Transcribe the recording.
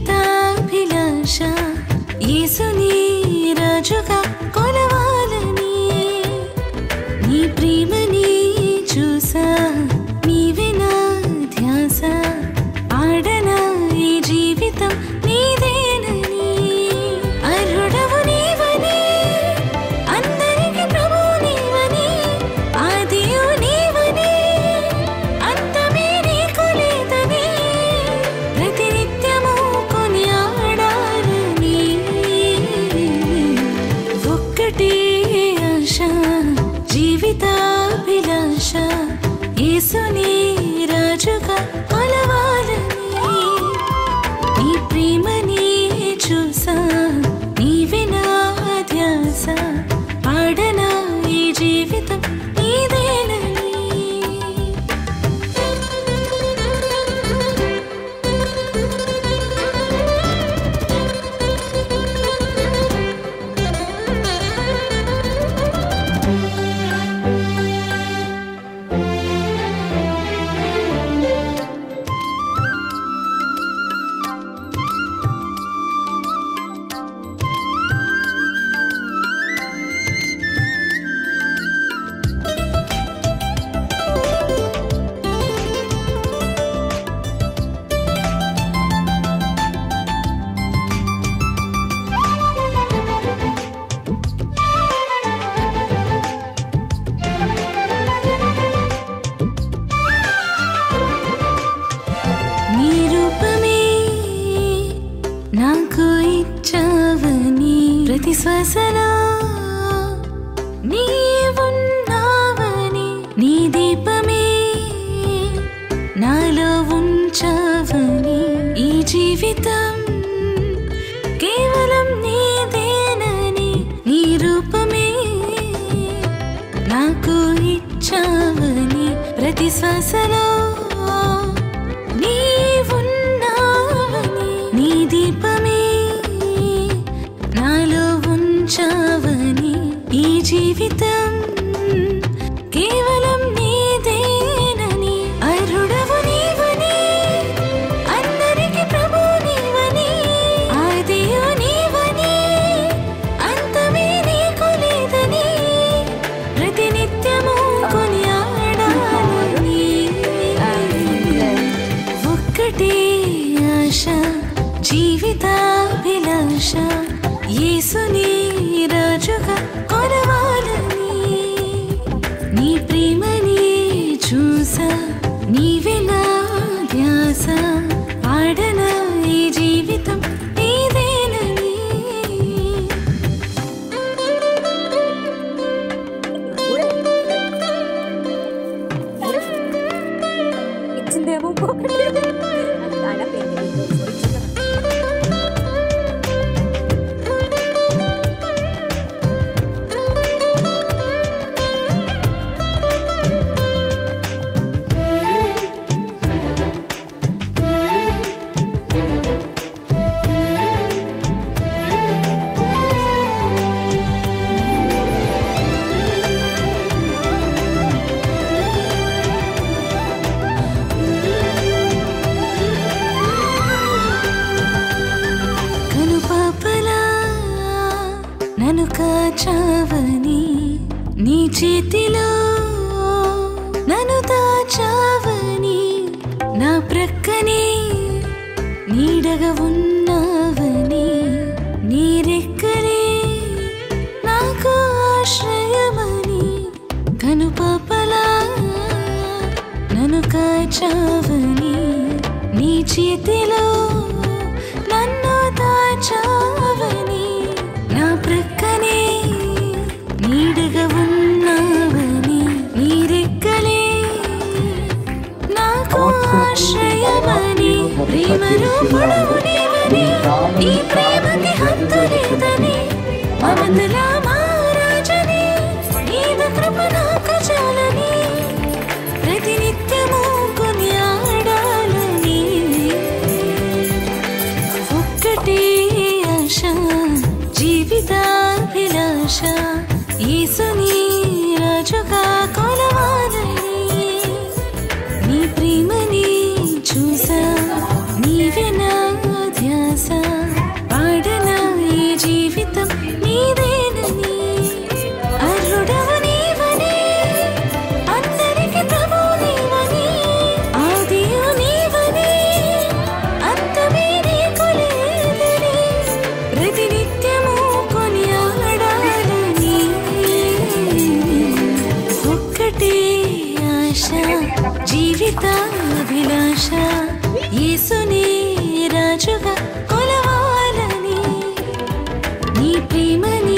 జీవితాభిలాష యేసుని రాజుగా కొలవాలని నీ ప్రేమని చూసా నీవే నా ధ్యాస ఆడనా ఈ జీవితం నీదేనని అర్హుడవు నీవని అందరికి ప్రభు నీవని ఆదియు నీవని అంతమే నీకు లేదని ప్రతినిత్యము కొనియాడాలని ఒక్కటే ఆశ జీవితాభిలాష యేసుని రాజుగా కొలవాలని నీ ప్రేమని చూసా నీవే నా ధ్యాస పాడనా ఈ జీవితం నీదేనని నీ రూపమే నాకు ఇచ్చావని ప్రతి శ్వాసలో నీవున్నావని నీ దీపమే నాలో ఉంచావని ఈ జీవితం కేవలం నీదేనని నీ రూపమే నాకు ఇచ్చావని ప్రతి శ్వాసలో నీవున్నావని నీ దీపమే నాలో ఉంచావని ఈ జీవితం కేవలం నీదేనని అర్హుడవు నీవని అందరికి ప్రభు నీవని ఆదియు నీవని అంతమే నీకు లేదని ప్రతినిత్యము కొనియాడాలని ఒక్కటే ఆశ జీవితాభిలాష యేసుని రాజుగా కొలవాలని నీ ప్రేమని చూసా నీవే నా ధ్యాస పాడనా ఈ జీవితం నీదేనని ఇచ్చిందేమో కనుపాపలా నన్ను కాచావని నీ చేతిలో నన్ను దాచావని నా ప్రక్కనే నీడగా ఉన్నావని నీ రెక్కలే నాకు ఆశ్రయమని కనుపాపలా నన్ను కాచావని నీ చేతిలో నన్ను దాచావని నా ప్రక్కనే నీడగా ఉన్నావని నీ రెక్కలే నాకు ఆశ్రయమని ప్రేమలో పొడవు నీవని నీ ప్రేమకి హద్దు లేదని మమతల మహారాజని నీద కృప నాకు చాలని ప్రతినిత్యము కొనియాడాలని ఒక్కటే ఆశ జీవితాభిలాష యేసుని రాజుగా కొలవాలని నీ ప్రేమని చూసా నీవే నా ధ్యాస ఆశ జీవితాభిలాష యేసుని రాజుగా కొలవాలని నీ ప్రేమని